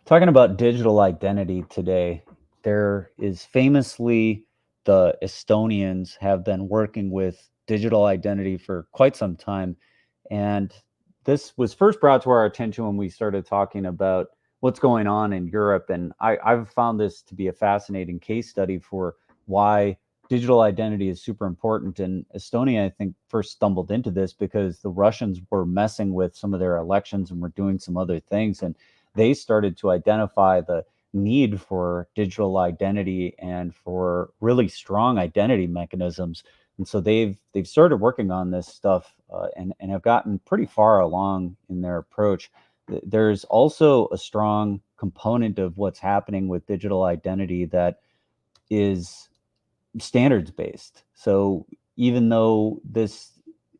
Talking about digital identity today, there is famously the Estonians have been working with digital identity for quite some time. And this was first brought to our attention when we started talking about what's going on in Europe. And I've found this to be a fascinating case study for why digital identity is super important. And Estonia, I think, first stumbled into this because the Russians were messing with some of their elections and were doing some other things. And they started to identify the need for digital identity and for really strong identity mechanisms. And so they've started working on this stuff and have gotten pretty far along in their approach. There's also a strong component of what's happening with digital identity that is standards based. So even though this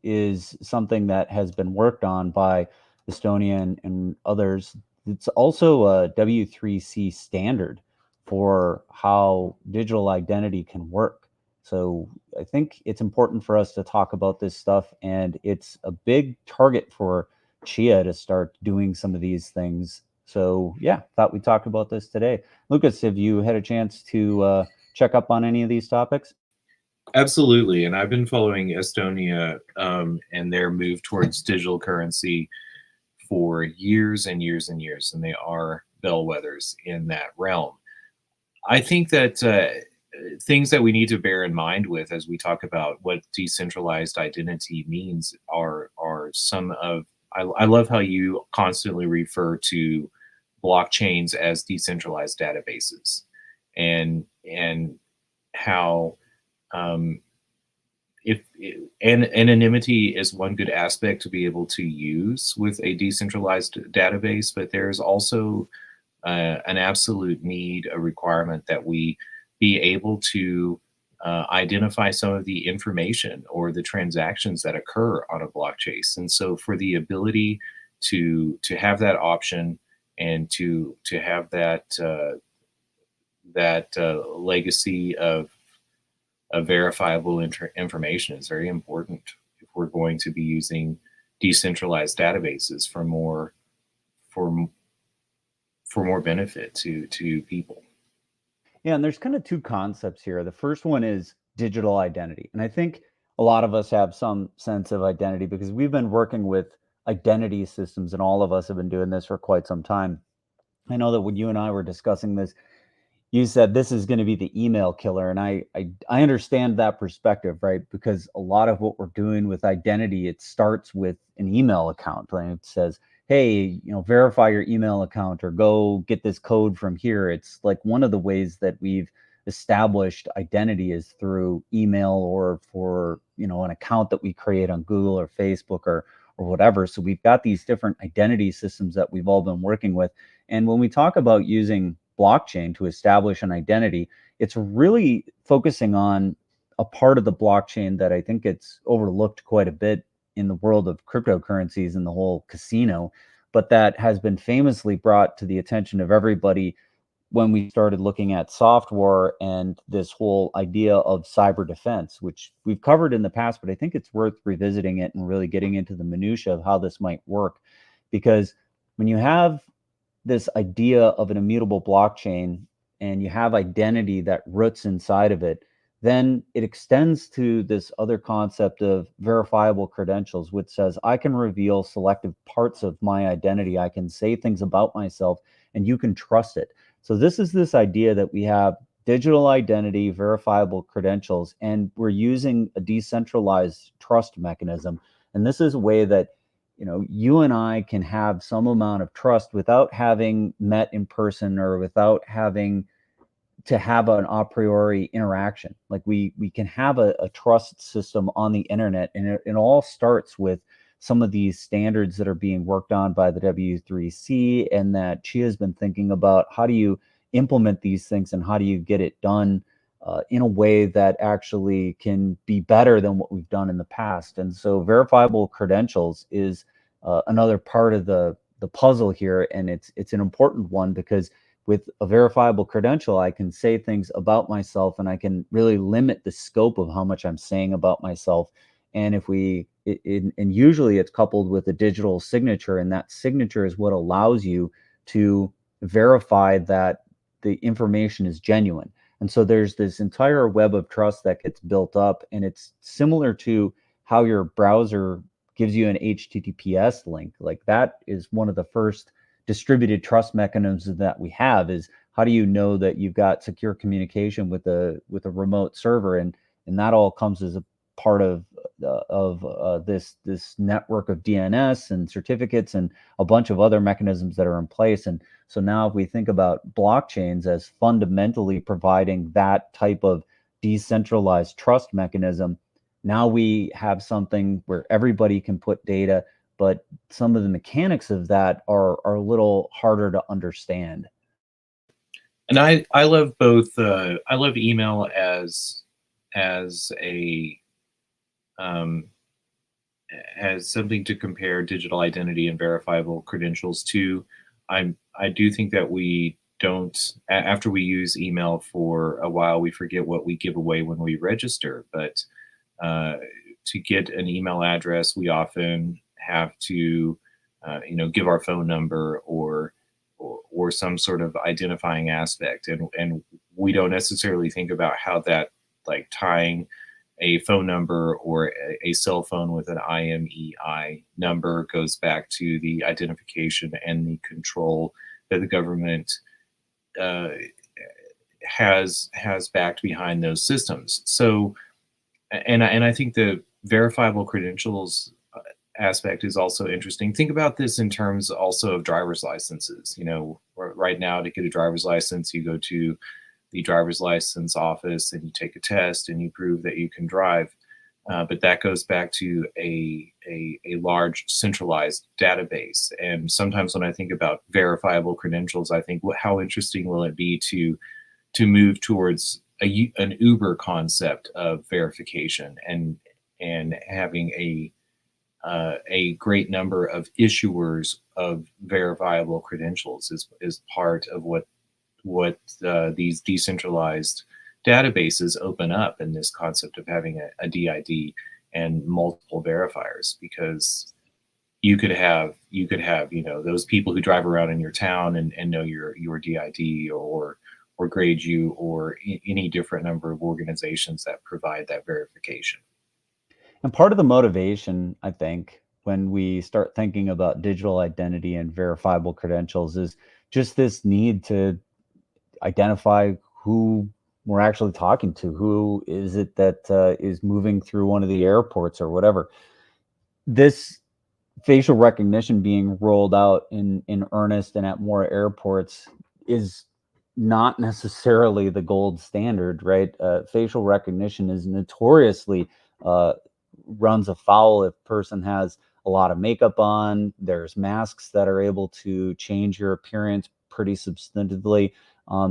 is something that has been worked on by Estonia and others, it's also a W3C standard for how digital identity can work. So I think it's important for us to talk about this stuff, and it's a big target for Chia to start doing some of these things. So yeah, thought we talked about this today. Lucas, have you had a chance to check up on any of these topics? Absolutely, and I've been following Estonia and their move towards digital currency for years and years and years, and they are bellwethers in that realm. I think that things that we need to bear in mind with as we talk about what decentralized identity means are some of I love how you constantly refer to blockchains as decentralized databases, and how um, if anonymity is one good aspect to be able to use with a decentralized database, but there's also an absolute need, a requirement that we be able to identify some of the information or the transactions that occur on a blockchain. And so, for the ability to have that option and to have that legacy of verifiable information is very important if we're going to be using decentralized databases for for more benefit to people. Yeah, and there's kind of two concepts here. The first one is digital identity. And I think a lot of us have some sense of identity because we've been working with identity systems, and all of us have been doing this for quite some time. I know that when you and I were discussing this, you said this is going to be the email killer, and I understand that perspective, right? Because a lot of what we're doing with identity, it starts with an email account. Like it says, hey, verify your email account or go get this code from here. It's like one of the ways that we've established identity is through email or for an account that we create on Google or Facebook or whatever. So we've got these different identity systems that we've all been working with. And when we talk about using blockchain to establish an identity, it's really focusing on a part of the blockchain that I think it's overlooked quite a bit in the world of cryptocurrencies and the whole casino, but that has been famously brought to the attention of everybody when we started looking at software and this whole idea of cyber defense, which we've covered in the past, but I think it's worth revisiting it and really getting into the minutia of how this might work. Because when you have this idea of an immutable blockchain and you have identity that roots inside of it, then it extends to this other concept of verifiable credentials, which says I can reveal selective parts of my identity. I can say things about myself and you can trust it. So this is this idea that we have digital identity, verifiable credentials, and we're using a decentralized trust mechanism. And this is a way that you and I can have some amount of trust without having met in person or without having to have an a priori interaction. Like we can have a trust system on the internet, and it all starts with some of these standards that are being worked on by the W3C, and that Chia has been thinking about how do you implement these things and how do you get it done in a way that actually can be better than what we've done in the past. And so verifiable credentials is another part of the puzzle here, and it's an important one because with a verifiable credential, I can say things about myself and I can really limit the scope of how much I'm saying about myself. And if and usually it's coupled with a digital signature, and that signature is what allows you to verify that the information is genuine. And so there's this entire web of trust that gets built up, and it's similar to how your browser gives you an HTTPS link. Like that is one of the first distributed trust mechanisms that we have. Is how do you know that you've got secure communication with a remote server, and that all comes as a part of this network of DNS and certificates and a bunch of other mechanisms that are in place. And so now if we think about blockchains as fundamentally providing that type of decentralized trust mechanism, now we have something where everybody can put data, but some of the mechanics of that are a little harder to understand. And I love both. I love email as a um, as something to compare digital identity and verifiable credentials to. I do think that we don't after we use email for a while, we forget what we give away when we register. But uh, to get an email address, we often have to give our phone number or some sort of identifying aspect, and we don't necessarily think about how that, like, tying a phone number or a cell phone with an IMEI number goes back to the identification and the control that the government uh, has backed behind those systems. So, and I think the verifiable credentials aspect is also interesting. Think about this in terms also of driver's licenses. Right now, to get a driver's license, you go to the driver's license office and you take a test and you prove that you can drive. But that goes back to a large centralized database. And sometimes when I think about verifiable credentials, I think, how interesting will it be to move towards an Uber concept of verification, and having a great number of issuers of verifiable credentials is part of what these decentralized databases open up in this concept of having a DID and multiple verifiers, because you could have those people who drive around in your town and know your DID, or grade you, or any different number of organizations that provide that verification. And part of the motivation, I think, when we start thinking about digital identity and verifiable credentials is just this need to identify who we're actually talking to. Who is it that is moving through one of the airports or whatever? This facial recognition being rolled out in earnest and at more airports is not necessarily the gold standard, right? Facial recognition is notoriously uh, runs afoul if person has a lot of makeup on. There's masks that are able to change your appearance pretty substantively.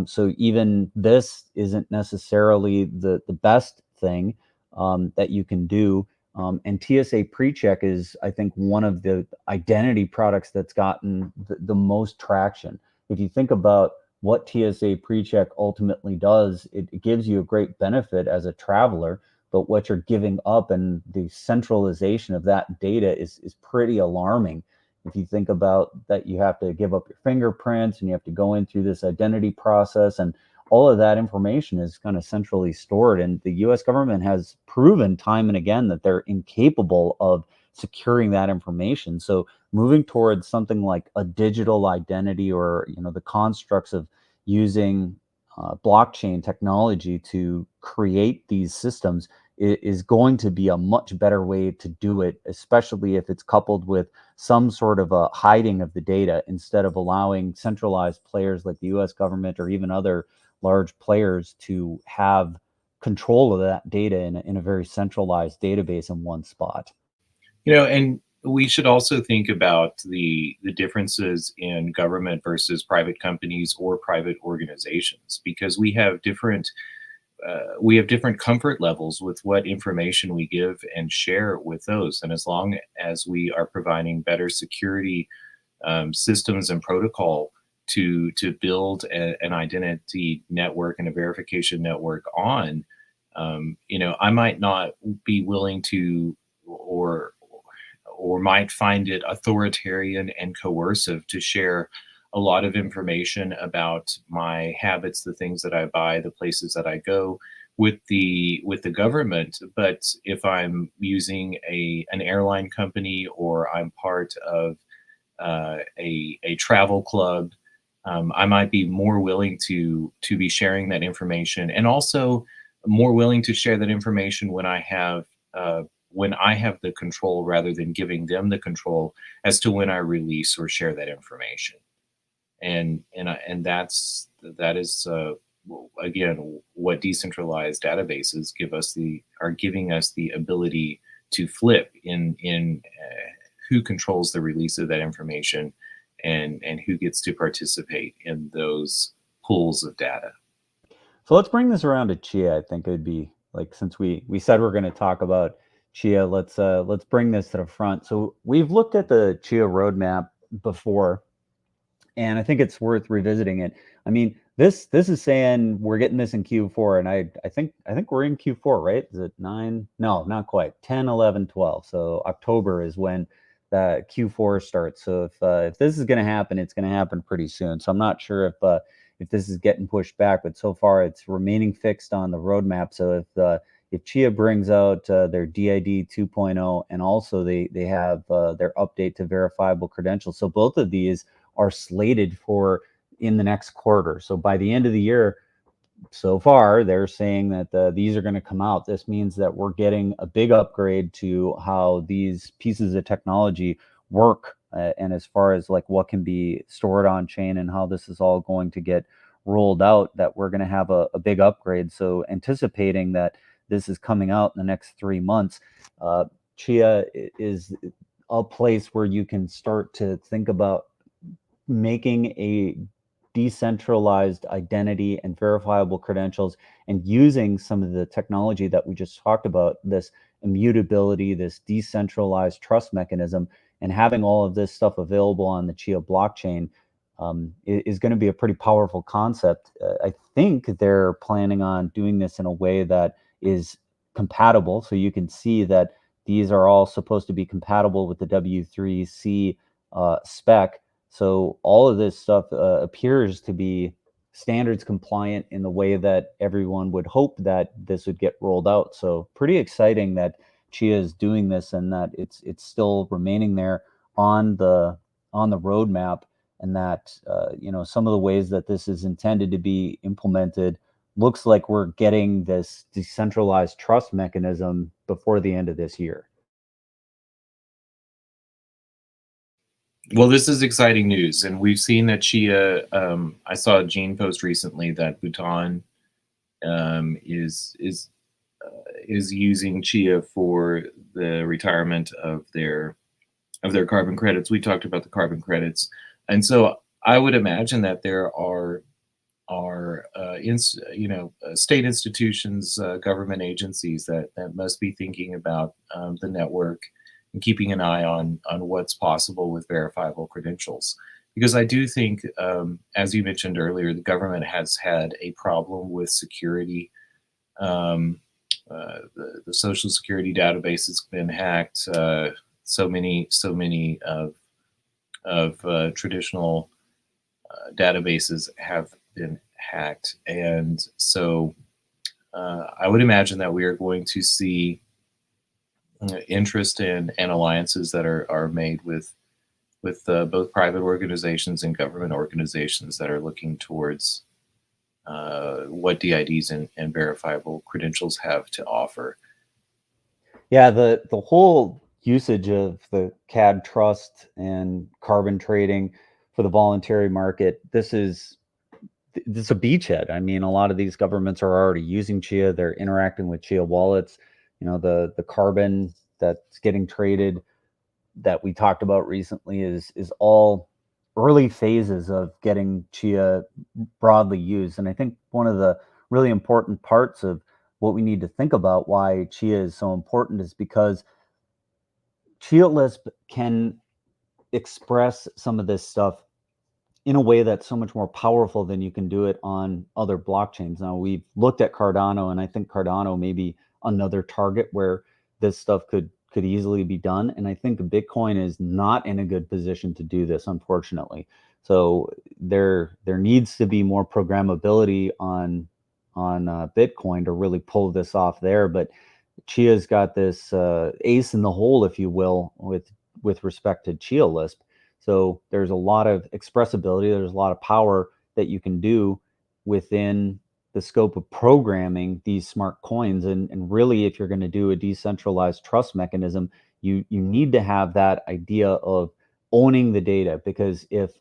So even this isn't necessarily the best thing that you can do. And TSA PreCheck is, I think, one of the identity products that's gotten the most traction. If you think about what TSA PreCheck ultimately does, it gives you a great benefit as a traveler, but what you're giving up and the centralization of that data is pretty alarming. If you think about that, you have to give up your fingerprints and you have to go in through this identity process, and all of that information is kind of centrally stored. And the US government has proven time and again that they're incapable of securing that information. So moving towards something like a digital identity, or the constructs of using blockchain technology to create these systems is going to be a much better way to do it, especially if it's coupled with some sort of a hiding of the data, instead of allowing centralized players like the US government or even other large players to have control of that data in a very centralized database in one spot. And we should also think about the differences in government versus private companies or private organizations, because we have different comfort levels with what information we give and share with those. And as long as we are providing better security systems and protocol to build an identity network and a verification network on, I might not be willing to, or might find it authoritarian and coercive to share a lot of information about my habits, the things that I buy, the places that I go with the government. But if I'm using an airline company, or I'm part of a travel club, I might be more willing to be sharing that information, and also more willing to share that information when I have the control, rather than giving them the control as to when I release or share that information. And that is again what decentralized databases are giving us the ability to flip in who controls the release of that information, and who gets to participate in those pools of data. So let's bring this around to Chia. I think it'd be like, since we said we're going to talk about Chia, let's bring this to the front. So we've looked at the Chia roadmap before, and I think it's worth revisiting it. I mean, this is saying we're getting this in Q4, and I think we're in Q4, right? Is it 9? No, not quite. 10, 11, 12. So October is when the Q4 starts. So if this is going to happen, it's going to happen pretty soon. So I'm not sure if this is getting pushed back, but so far it's remaining fixed on the roadmap. So if Chia brings out their DID 2.0, and also they have their update to verifiable credentials, so both of these are slated for in the next quarter. So by the end of the year, so far they're saying that these are going to come out. This means that we're getting a big upgrade to how these pieces of technology work, and as far as like what can be stored on chain and how this is all going to get rolled out, that we're going to have a big upgrade. So anticipating that this is coming out in the next 3 months, uh, Chia is a place where you can start to think about making a decentralized identity and verifiable credentials, and using some of the technology that we just talked about, this immutability, this decentralized trust mechanism, and having all of this stuff available on the Chia blockchain, is going to be a pretty powerful concept. I think they're planning on doing this in a way that is compatible. So you can see that these are all supposed to be compatible with the W3C spec. So all of this stuff appears to be standards compliant in the way that everyone would hope that this would get rolled out. So pretty exciting that Chia is doing this, and that it's still remaining there on the roadmap, and that some of the ways that this is intended to be implemented looks like we're getting this decentralized trust mechanism before the end of this year. Well, this is exciting news, and we've seen that Chia. I saw a Gene post recently that Bhutan um, is is is using Chia for the retirement of their carbon credits. We talked about the carbon credits, and so I would imagine that there are state institutions, government agencies that must be thinking about the network and keeping an eye on what's possible with verifiable credentials. Because I do think, as you mentioned earlier, the government has had a problem with security. Um, the Social Security database has been hacked. So many of traditional databases have been hacked, and so I would imagine that we are going to see interest in and alliances that are made with both private organizations and government organizations that are looking towards what DIDs and verifiable credentials have to offer. Yeah, the whole usage of the CAD trust and carbon trading for the voluntary market, this is a beachhead. I mean, a lot of these governments are already using Chia. They're interacting with Chia wallets. The carbon that's getting traded that we talked about recently is all early phases of getting Chia broadly used. And I think one of the really important parts of what we need to think about why Chia is so important is because Chia Lisp can express some of this stuff in a way that's so much more powerful than you can do it on other blockchains. Now, we've looked at Cardano, and I think Cardano may be another target where this stuff could easily be done. And I think Bitcoin is not in a good position to do this, unfortunately. So there needs to be more programmability on Bitcoin to really pull this off there. But Chia's got this ace in the hole, if you will, with respect to Chia Lisp. So there's a lot of expressibility. There's a lot of power that you can do within the scope of programming these smart coins. And really, if you're going to do a decentralized trust mechanism, you need to have that idea of owning the data, because if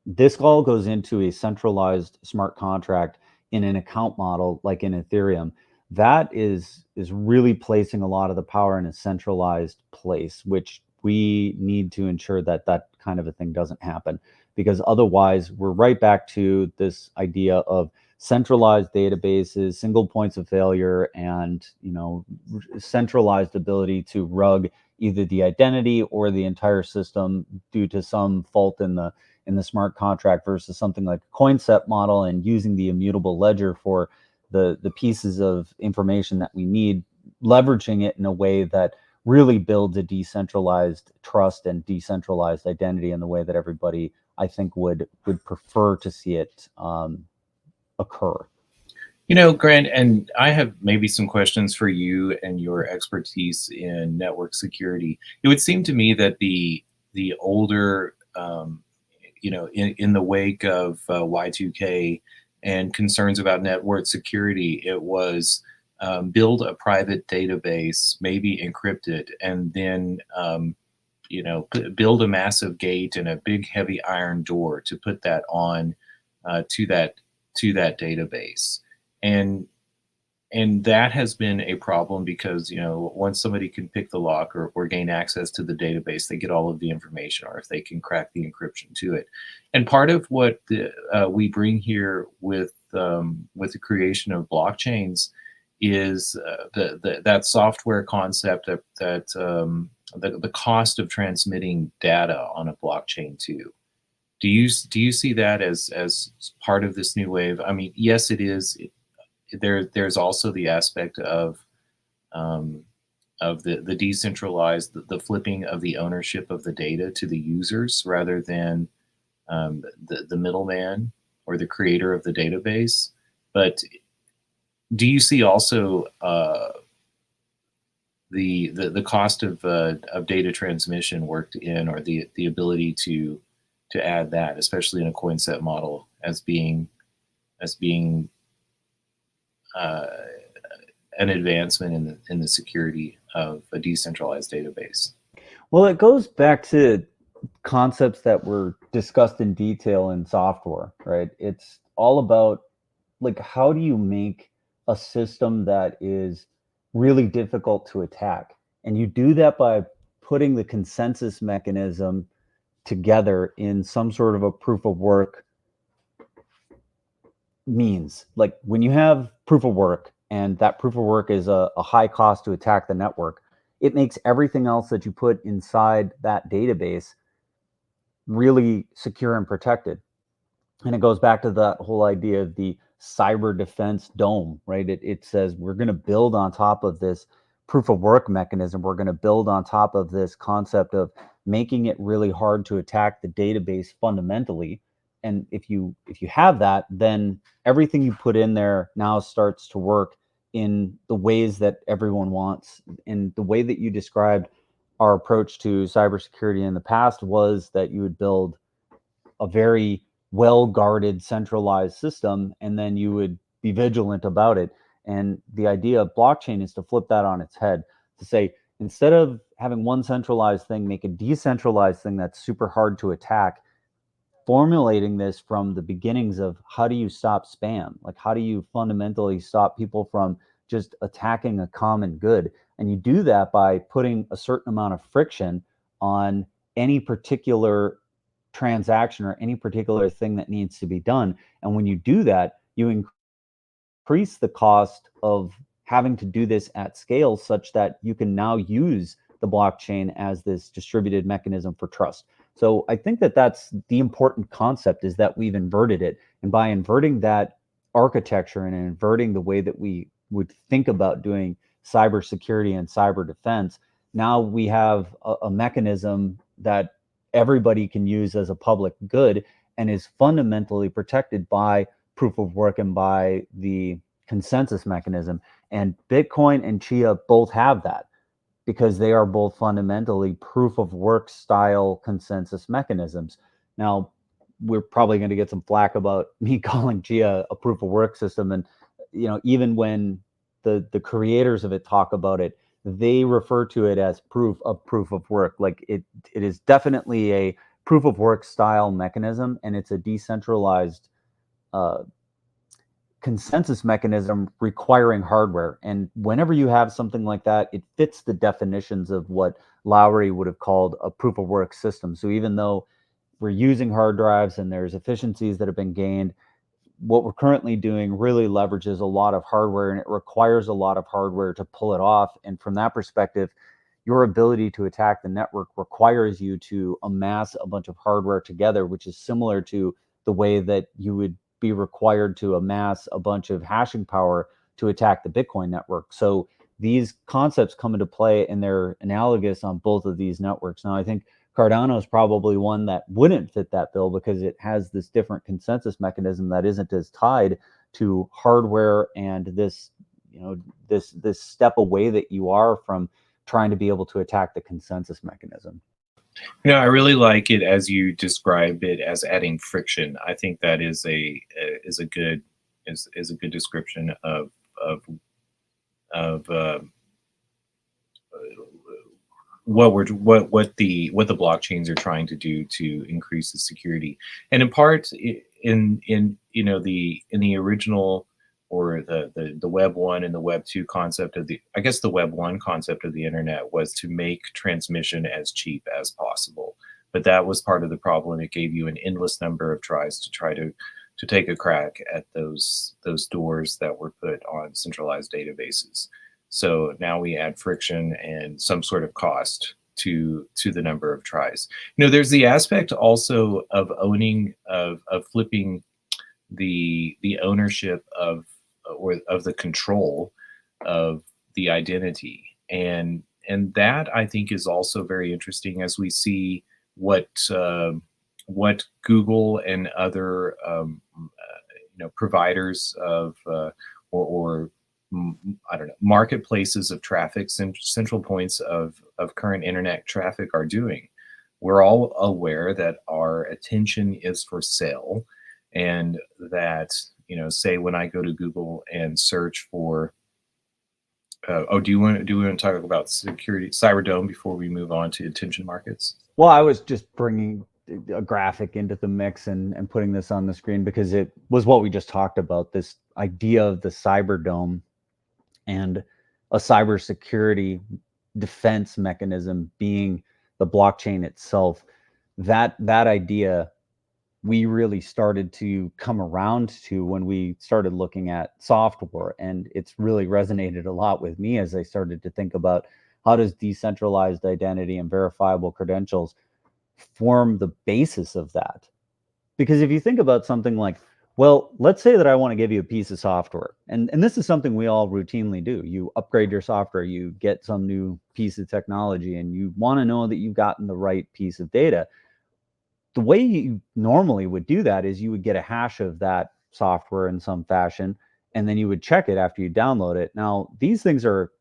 this all goes into a centralized smart contract in an account model like in Ethereum, that is really placing a lot of the power in a centralized place, which we need to ensure that that kind of a thing doesn't happen, because otherwise we're right back to this idea of centralized databases, single points of failure, and centralized ability to rug either the identity or the entire system due to some fault in the smart contract, versus something like a CoinSet model and using the immutable ledger for the pieces of information that we need, leveraging it in a way that really builds a decentralized trust and decentralized identity in the way that everybody, I think, would prefer to see it occur. Grant, and I have maybe some questions for you and your expertise in network security. It would seem to me that the older, in the wake of Y2K and concerns about network security, it was build a private database, maybe encrypted, and then build a massive gate and a big heavy iron door to put that on to that database. And that has been a problem because, once somebody can pick the lock or gain access to the database, they get all of the information, or if they can crack the encryption to it. And part of what we bring here with the creation of blockchains is that software concept that the cost of transmitting data on a blockchain too. Do you see that as part of this new wave? I mean, yes, it is. There's also the aspect of the decentralized, the flipping of the ownership of the data to the users rather than the middleman or the creator of the database. But do you see also the cost of data transmission worked in, or the ability to add that, especially in a CoinSet model, as being an advancement in the security of a decentralized database? Well, it goes back to concepts that were discussed in detail in software, right? It's all about, like, how do you make a system that is really difficult to attack? And you do that by putting the consensus mechanism together in some sort of a proof of work means. Like, when you have proof of work and that proof of work is a high cost to attack the network, it makes everything else that you put inside that database really secure and protected. And it goes back to that whole idea of the cyber defense dome, right? It says we're going to build on top of this proof of work mechanism. We're going to build on top of this concept of making it really hard to attack the database fundamentally. And if you have that, then everything you put in there now starts to work in the ways that everyone wants. And the way that you described our approach to cybersecurity in the past was that you would build a very well-guarded centralized system, and then you would be vigilant about it. And the idea of blockchain is to flip that on its head, to say, instead of having one centralized thing, make a decentralized thing that's super hard to attack, formulating this from the beginnings of how do you stop spam? Like, how do you fundamentally stop people from just attacking a common good? And you do that by putting a certain amount of friction on any particular transaction or any particular thing that needs to be done. And when you do that, you increase the cost of having to do this at scale, such that you can now use the blockchain as this distributed mechanism for trust. So I think that that's the important concept, is that we've inverted it. And by inverting that architecture and inverting the way that we would think about doing cybersecurity and cyber defense, now we have a mechanism that everybody can use as a public good and is fundamentally protected by proof of work and by the consensus mechanism. And Bitcoin and Chia both have that because they are both fundamentally proof of work style consensus mechanisms. Now, we're probably going to get some flack about me calling Chia a proof of work system. And, even when the creators of it talk about it, they refer to it as proof of work. Like it is definitely a proof of work style mechanism, and it's a decentralized uh, consensus mechanism requiring hardware. And whenever you have something like that, it fits the definitions of what Lowry would have called a proof of work system. So even though we're using hard drives and there's efficiencies that have been gained, what we're currently doing really leverages a lot of hardware, and it requires a lot of hardware to pull it off. And from that perspective, your ability to attack the network requires you to amass a bunch of hardware together, which is similar to the way that you would be required to amass a bunch of hashing power to attack the Bitcoin network. So these concepts come into play, and they're analogous on both of these networks. Now, I think Cardano is probably one that wouldn't fit that bill because it has this different consensus mechanism that isn't as tied to hardware and this, this step away that you are from trying to be able to attack the consensus mechanism. I really like it as you describe it as adding friction. I think that is a good description of what the blockchains are trying to do to increase the security. And in part, in the original, or the Web 1 and the Web 2 concept of the Web 1 concept of the internet was to make transmission as cheap as possible. But that was part of the problem. It gave you an endless number of tries to try to take a crack at those doors that were put on centralized databases. So now we add friction and some sort of cost to the number of tries. There's the aspect also of owning, of flipping the ownership of, or of the control of the identity, and that I think is also very interesting as we see what Google and other providers of or I don't know, marketplaces of traffic, central points of current internet traffic are doing. We're all aware that our attention is for sale, and that, say when I go to Google and search for, do you want to talk about security, Cyberdome, before we move on to attention markets? Well, I was just bringing a graphic into the mix and putting this on the screen because it was what we just talked about, this idea of the Cyberdome and a cybersecurity defense mechanism being the blockchain itself. That idea we really started to come around to when we started looking at software, and it's really resonated a lot with me as I started to think about how does decentralized identity and verifiable credentials form the basis of that. Because if you think about something like, well, let's say that I want to give you a piece of software, and this is something we all routinely do. You upgrade your software, you get some new piece of technology, and you want to know that you've gotten the right piece of data. The way you normally would do that is you would get a hash of that software in some fashion, and then you would check it after you download it. Now, these things are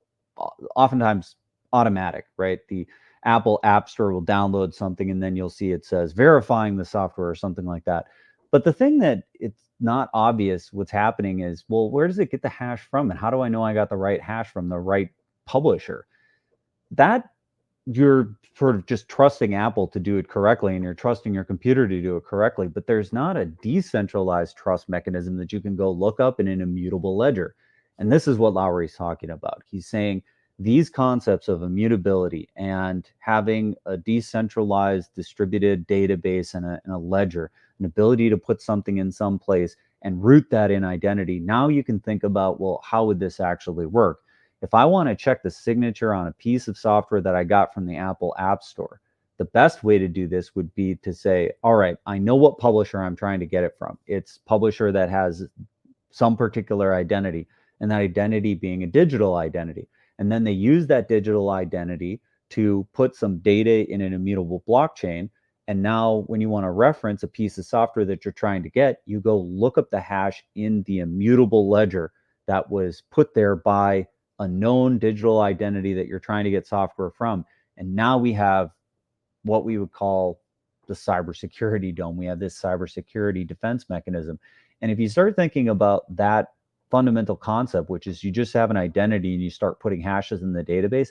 oftentimes automatic, right? The Apple App Store will download something, and then you'll see it says verifying the software or something like that. But the thing that it's not obvious what's happening is, well, where does it get the hash from? And how do I know I got the right hash from the right publisher? That you're sort of just trusting Apple to do it correctly, and you're trusting your computer to do it correctly. But there's not a decentralized trust mechanism that you can go look up in an immutable ledger. And this is what Lowry's talking about. He's saying these concepts of immutability and having a decentralized distributed database and a ledger, an ability to put something in some place and root that in identity. Now you can think about, well, how would this actually work? If I want to check the signature on a piece of software that I got from the Apple App Store, the best way to do this would be to say, all right, I know what publisher I'm trying to get it from. It's publisher that has some particular identity, and that identity being a digital identity. And then they use that digital identity to put some data in an immutable blockchain. And now when you want to reference a piece of software that you're trying to get, you go look up the hash in the immutable ledger that was put there by a known digital identity that you're trying to get software from. And now we have what we would call the cybersecurity dome. We have this cybersecurity defense mechanism. And if you start thinking about that fundamental concept, which is you just have an identity and you start putting hashes in the database,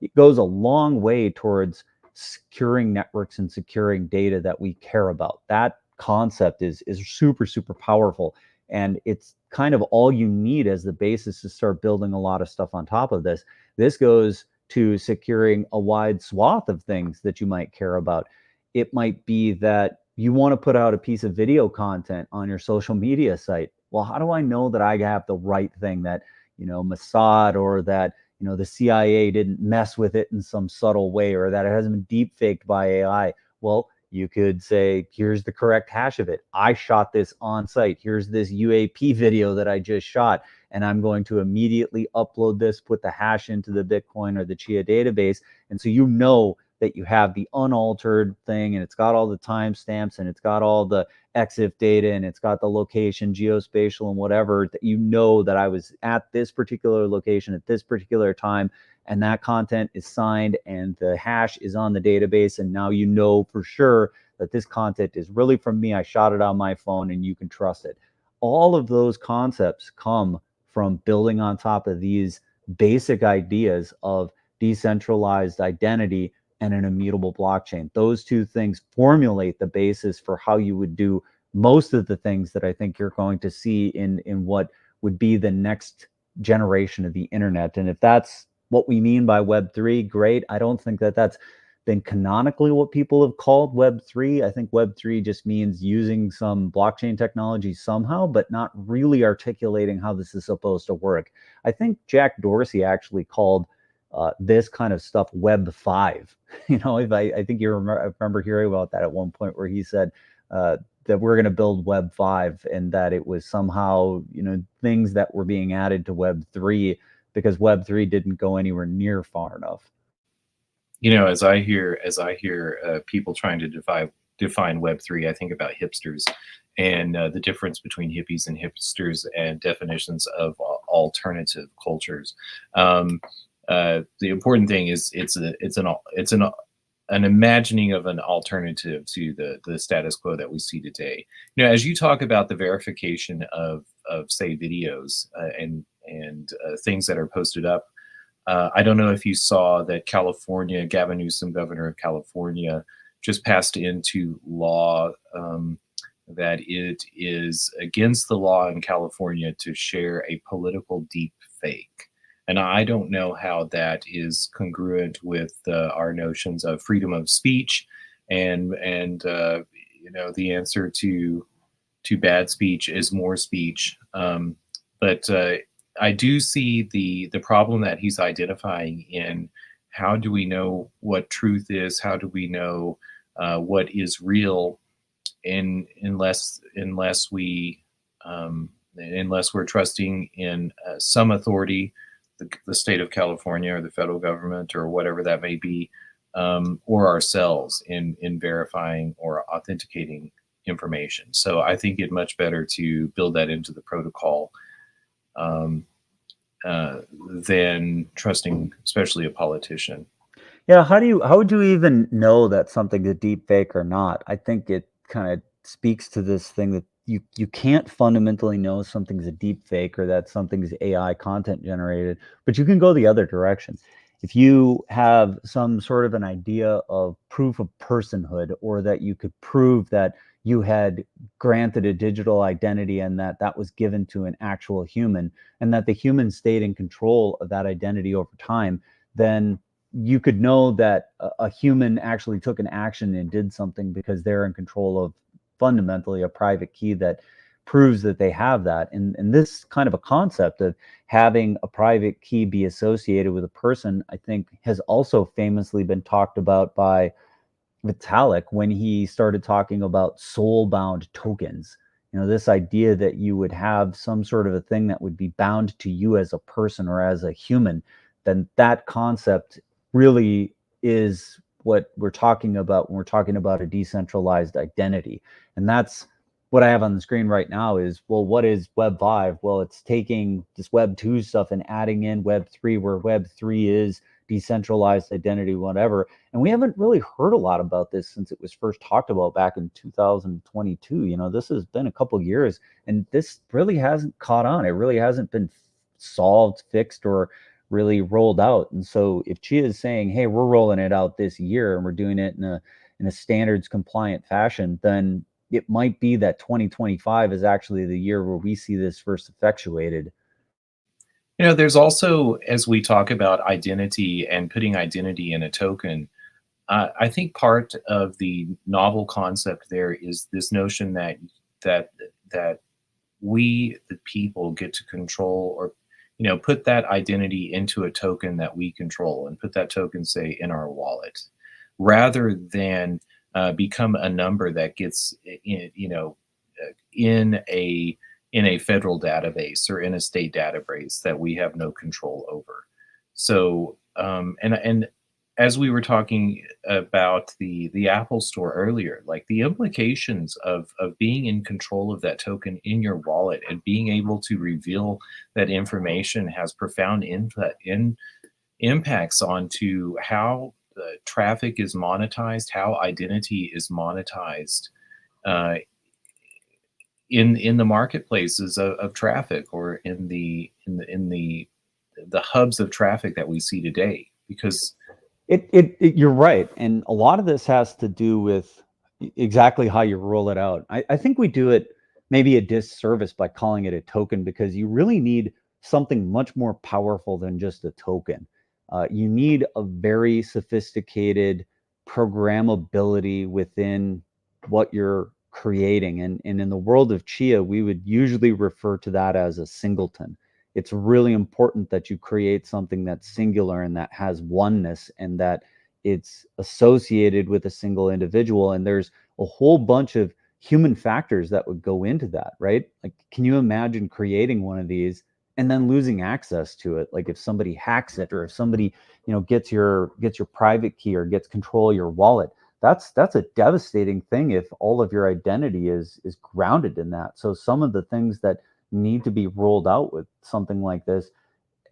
it goes a long way towards securing networks and securing data that we care about. That concept is super, super powerful. And it's kind of all you need as the basis to start building a lot of stuff on top of this. This goes to securing a wide swath of things that you might care about. It might be that you want to put out a piece of video content on your social media site. Well, how do I know that I have the right thing, that, Mossad or that, the CIA didn't mess with it in some subtle way, or that it hasn't been deepfaked by AI? Well, you could say, here's the correct hash of it. I shot this on site. Here's this UAP video that I just shot, and I'm going to immediately upload this, put the hash into the Bitcoin or the Chia database. And so you know that you have the unaltered thing, and it's got all the timestamps, and it's got all the EXIF data, and it's got the location, geospatial, and whatever, that you know that I was at this particular location at this particular time, and that content is signed and the hash is on the database. And now you know for sure that this content is really from me. I shot it on my phone and you can trust it. All of those concepts come from building on top of these basic ideas of decentralized identity and an immutable blockchain. Those two things formulate the basis for how you would do most of the things that I think you're going to see in what would be the next generation of the internet. And if that's what we mean by Web3, great. I don't think that that's been canonically what people have called Web3. I think Web3 just means using some blockchain technology somehow, but not really articulating how this is supposed to work. I think Jack Dorsey actually called this kind of stuff Web 5. If I think you remember hearing about that at one point, where he said that we're going to build Web 5, and that it was somehow, things that were being added to Web 3 because Web 3 didn't go anywhere near far enough. As I hear people trying to define Web3, I think about hipsters and the difference between hippies and hipsters and definitions of alternative cultures. The important thing is it's an imagining of an alternative to the status quo that we see today. As you talk about the verification of say videos and things that are posted up. I don't know if you saw that California, Gavin Newsom, governor of California, just passed into law that it is against the law in California to share a political deep fake. And I don't know how that is congruent with our notions of freedom of speech and the answer to bad speech is more speech. But I do see the problem that he's identifying in how do we know what truth is? How do we know what is real unless we're trusting in some authority, the state of California or the federal government or whatever that may be, or ourselves in verifying or authenticating information. So I think it's much better to build that into the protocol than trusting, especially a politician. Yeah, how would you even know that something's a deep fake or not? I think it kind of speaks to this thing that you can't fundamentally know something's a deep fake or that something's AI content generated, but you can go the other direction. If you have some sort of an idea of proof of personhood, or that you could prove that you had granted a digital identity and that was given to an actual human, and that the human stayed in control of that identity over time, then you could know that a human actually took an action and did something because they're in control of fundamentally a private key that proves that they have that. And this kind of a concept of having a private key be associated with a person, I think, has also famously been talked about by Vitalik when he started talking about soul-bound tokens. This idea that you would have some sort of a thing that would be bound to you as a person or as a human, then that concept really is what we're talking about when we're talking about a decentralized identity. And that's what I have on the screen right now is, well, what is Web 5? Well, it's taking this Web 2 stuff and adding in Web 3, where Web 3 is decentralized identity, whatever. And we haven't really heard a lot about this since it was first talked about back in 2022. This has been a couple years, and this really hasn't caught on. It really hasn't been solved, fixed, or really rolled out. And so if Chia is saying, hey, we're rolling it out this year and we're doing it in a standards compliant fashion, then it might be that 2025 is actually the year where we see this first effectuated. There's also, as we talk about identity and putting identity in a token, I think part of the novel concept there is this notion that that we, the people, get to control, or put that identity into a token that we control, and put that token, say, in our wallet, rather than become a number that gets in a federal database or in a state database that we have no control over. So and as we were talking about the Apple Store earlier, like the implications of being in control of that token in your wallet and being able to reveal that information has profound impacts onto how traffic is monetized, how identity is monetized uh, in the marketplaces of traffic, or in the hubs of traffic that we see today. Because You're right. And a lot of this has to do with exactly how you roll it out. I think we do it maybe a disservice by calling it a token, because you really need something much more powerful than just a token. You need a very sophisticated programmability within what you're creating. And in the world of Chia, we would usually refer to that as a singleton. It's really important that you create something that's singular and that has oneness, and that it's associated with a single individual. And there's a whole bunch of human factors that would go into that, right? Like, can you imagine creating one of these and then losing access to it? Like, if somebody hacks it, or if somebody, gets your private key or gets control of your wallet, that's a devastating thing if all of your identity is grounded in that. So some of the things that need to be rolled out with something like this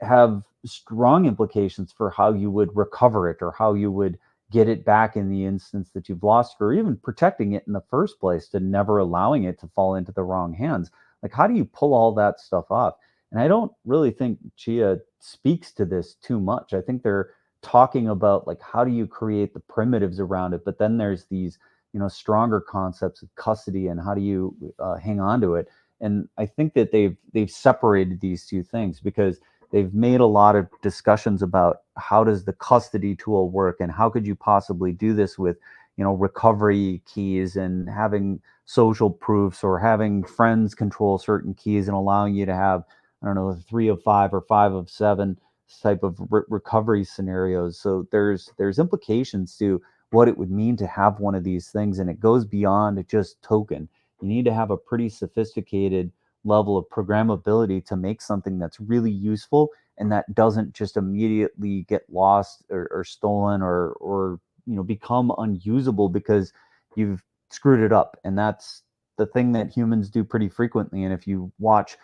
have strong implications for how you would recover it, or how you would get it back in the instance that you've lost, or even protecting it in the first place to never allowing it to fall into the wrong hands. Like, how do you pull all that stuff off? And I don't really think Chia speaks to this too much. I think they're talking about, like, how do you create the primitives around it, but then there's these stronger concepts of custody and how do you hang on to it. And I think that they've separated these two things, because they've made a lot of discussions about how does the custody tool work, and how could you possibly do this with recovery keys, and having social proofs, or having friends control certain keys and allowing you to have, I don't know, 3 of 5 or 5 of 7 type of recovery scenarios. So there's implications to what it would mean to have one of these things, and it goes beyond just token. You need to have a pretty sophisticated level of programmability to make something that's really useful, and that doesn't just immediately get lost, or stolen, or become unusable because you've screwed it up. And that's the thing that humans do pretty frequently. And if you watch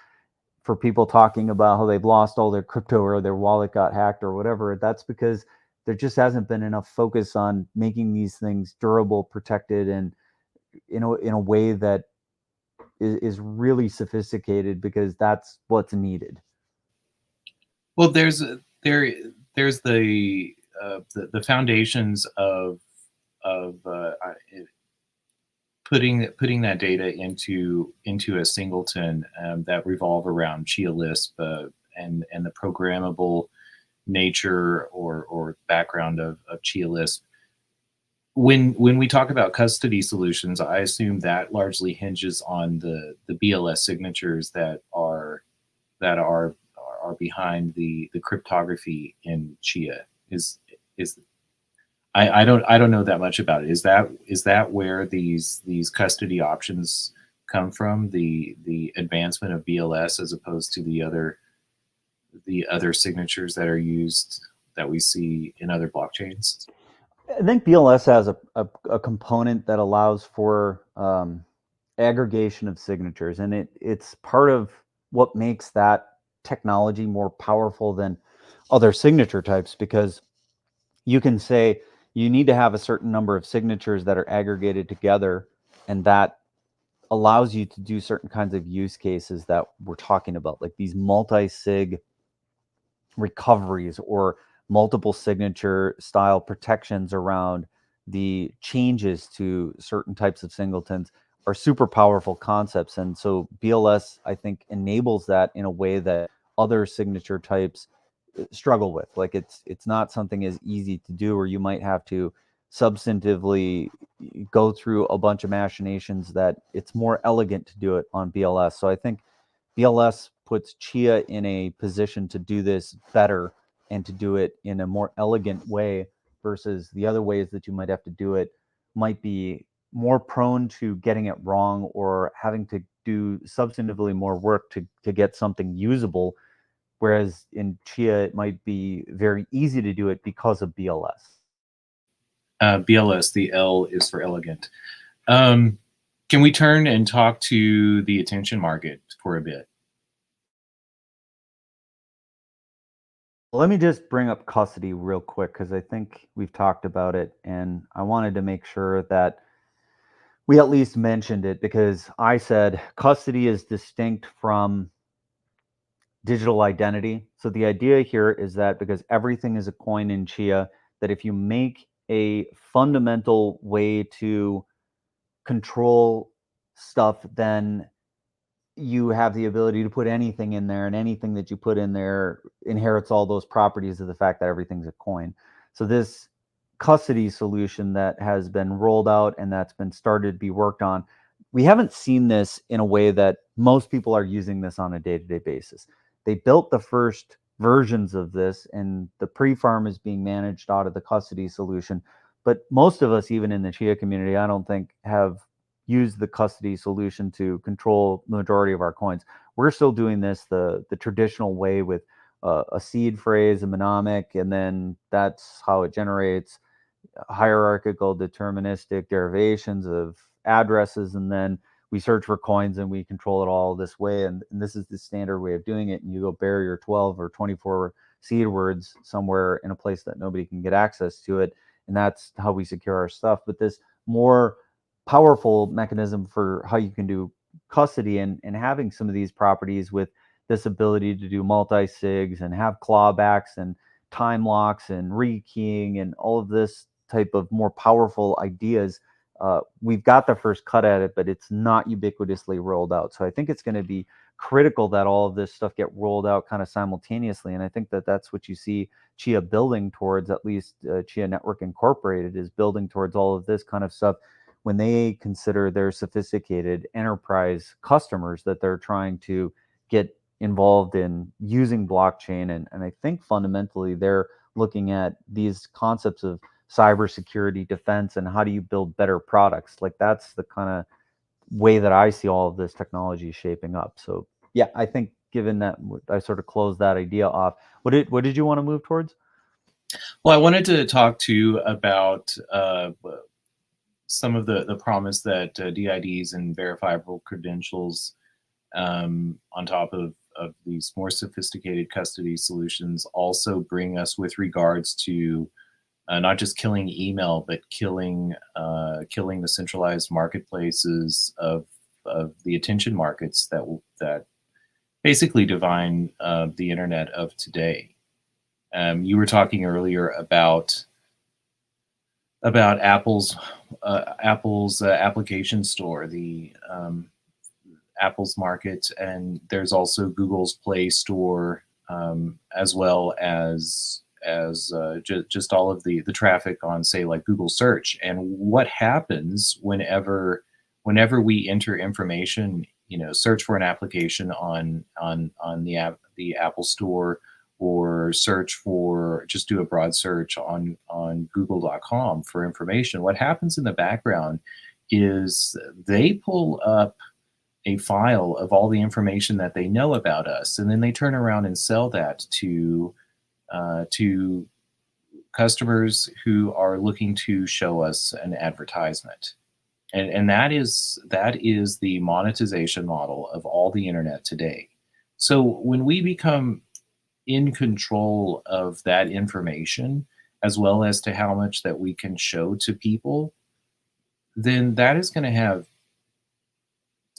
for people talking about how they've lost all their crypto, or their wallet got hacked or whatever, that's because there just hasn't been enough focus on making these things durable, protected, and in a way that is really sophisticated, because that's what's needed. well, there's the foundations of putting that data into a singleton that revolve around Chia Lisp, and the programmable nature or background of Chia Lisp. When we talk about custody solutions, I assume that largely hinges on the BLS signatures that are behind the cryptography in Chia. Is I don't know that much about it. Is that where these custody options come from? The advancement of BLS as opposed to the other signatures that are used, that we see in other blockchains? I think BLS has a component that allows for aggregation of signatures, and it's part of what makes that technology more powerful than other signature types, because you can say you need to have a certain number of signatures that are aggregated together, and that allows you to do certain kinds of use cases that we're talking about, like these multi-sig recoveries or multiple signature style protections around the changes to certain types of singletons are super powerful concepts. And so BLS, I think, enables that in a way that other signature types struggle with. Like it's not something as easy to do, or you might have to substantively go through a bunch of machinations, that it's more elegant to do it on BLS. So I think BLS puts Chia in a position to do this better and to do it in a more elegant way, versus the other ways that you might have to do it might be more prone to getting it wrong or having to do substantively more work to get something usable. Whereas in Chia, it might be very easy to do it because of BLS. BLS, the L is for elegant. Can we turn and talk to the attention market for a bit? Let me just bring up custody real quick, because I think we've talked about it, and I wanted to make sure that we at least mentioned it, because I said custody is distinct from digital identity. So the idea here is that because everything is a coin in Chia, that if you make a fundamental way to control stuff, then you have the ability to put anything in there, and anything that you put in there inherits all those properties of the fact that everything's a coin. So this custody solution that has been rolled out and that's been started to be worked on, we haven't seen this in a way that most people are using this on a day-to-day basis. They built the first versions of this, and the pre-farm is being managed out of the custody solution. But most of us, even in the Chia community, I don't think have used the custody solution to control the majority of our coins. We're still doing this the traditional way, with a seed phrase, a mnemonic, and then that's how it generates hierarchical deterministic derivations of addresses, and then we search for coins and we control it all this way. And this is the standard way of doing it. And you go bury your 12 or 24 seed words somewhere in a place that nobody can get access to it, and that's how we secure our stuff. But this more powerful mechanism for how you can do custody, and having some of these properties with this ability to do multi-sigs and have clawbacks and time locks and rekeying and all of this type of more powerful ideas, we've got the first cut at it, but it's not ubiquitously rolled out. So I think it's going to be critical that all of this stuff get rolled out kind of simultaneously. And I think that that's what you see Chia building towards, at least Chia Network Incorporated is building towards all of this kind of stuff when they consider their sophisticated enterprise customers that they're trying to get involved in using blockchain. And I think fundamentally they're looking at these concepts of cybersecurity, defense, and how do you build better products. Like that's the kind of way that I see all of this technology shaping up. So yeah, I think given that I sort of closed that idea off, what did you want to move towards? Well, I wanted to talk to you about some of the promise that DIDs and verifiable credentials, on top of these more sophisticated custody solutions, also bring us with regards to not just killing email, but killing the centralized marketplaces of the attention markets that basically define the internet of today. You were talking earlier about Apple's application store, the Apple's Market, and there's also Google's Play Store, as well as just all of the traffic on, say, like Google Search. And what happens whenever we enter information, search for an application on the Apple Store, or just do a broad search on google.com for information. What happens in the background is they pull up a file of all the information that they know about us, and then they turn around and sell that to customers who are looking to show us an advertisement. And that is the monetization model of all the internet today. So when we become in control of that information, as well as to how much that we can show to people, then that is going to have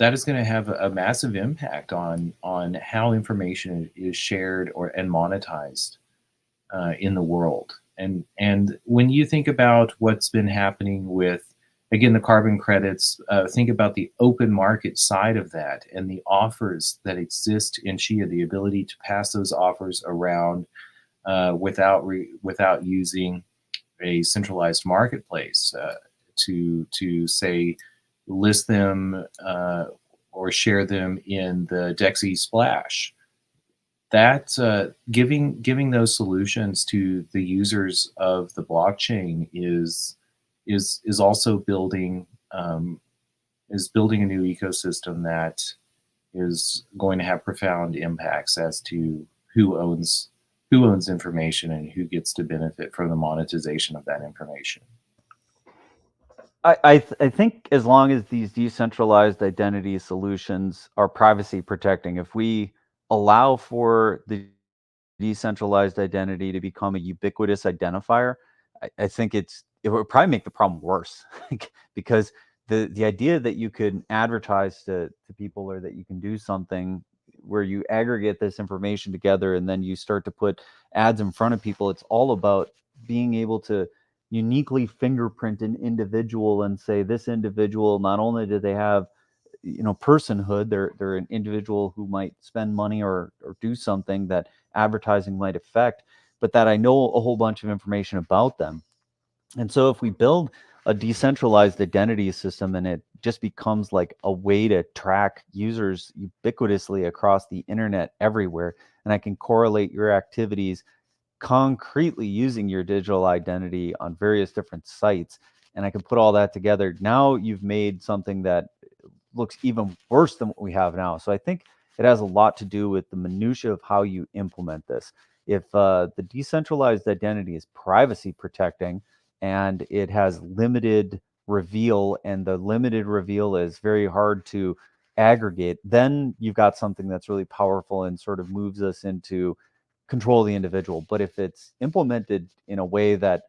a massive impact on how information is shared and monetized in the world. And when you think about what's been happening with, again, the carbon credits, think about the open market side of that and the offers that exist in Chia, the ability to pass those offers around without using a centralized marketplace to say list them or share them in the Dexy Splash. That giving those solutions to the users of the blockchain is also building a new ecosystem that is going to have profound impacts as to who owns information and who gets to benefit from the monetization of that information. I think as long as these decentralized identity solutions are privacy protecting, if we allow for the decentralized identity to become a ubiquitous identifier, I think it would probably make the problem worse because the idea that you could advertise to people or that you can do something where you aggregate this information together and then you start to put ads in front of people, it's all about being able to uniquely fingerprint an individual and say this individual, not only do they have personhood, they're an individual who might spend money or do something that advertising might affect, but that I know a whole bunch of information about them. And so if we build a decentralized identity system and it just becomes like a way to track users ubiquitously across the internet everywhere, and I can correlate your activities concretely using your digital identity on various different sites, and I can put all that together, now you've made something that looks even worse than what we have now. So I think it has a lot to do with the minutia of how you implement this. If the decentralized identity is privacy protecting and it has limited reveal, and the limited reveal is very hard to aggregate, then you've got something that's really powerful and sort of moves us into control the individual. But if it's implemented in a way that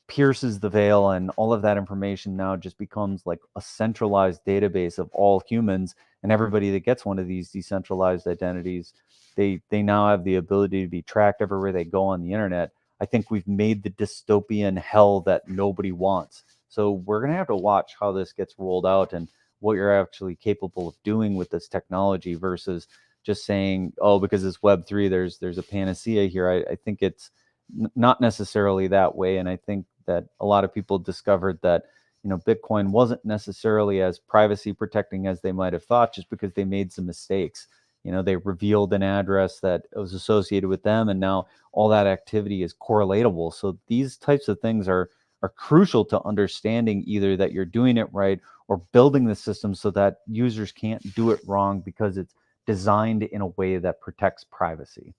pierces the veil and all of that information now just becomes like a centralized database of all humans, and everybody that gets one of these decentralized identities, they now have the ability to be tracked everywhere they go on the internet, I think we've made the dystopian hell that nobody wants. So we're going to have to watch how this gets rolled out and what you're actually capable of doing with this technology versus just saying, oh, because it's Web3, there's a panacea here. I think it's not necessarily that way. And I think that a lot of people discovered that Bitcoin wasn't necessarily as privacy protecting as they might have thought, just because they made some mistakes. They revealed an address that was associated with them, and now all that activity is correlatable. So these types of things are crucial to understanding either that you're doing it right or building the system so that users can't do it wrong because it's designed in a way that protects privacy.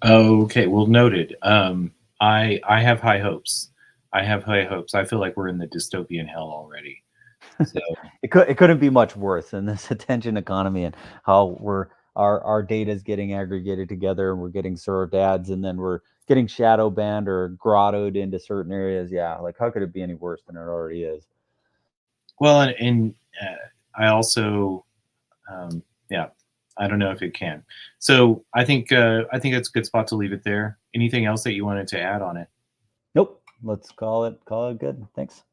Okay, well, noted. I have high hopes. I have high hopes. I feel like we're in the dystopian hell already. So, It couldn't be much worse in this attention economy and how our data is getting aggregated together and we're getting served ads and then we're getting shadow banned or grottoed into certain areas. Yeah, like how could it be any worse than it already is? well, and I also, yeah, I don't know if it can. So I think it's a good spot to leave it there. Anything else that you wanted to add on it? Nope. Let's call it good. Thanks.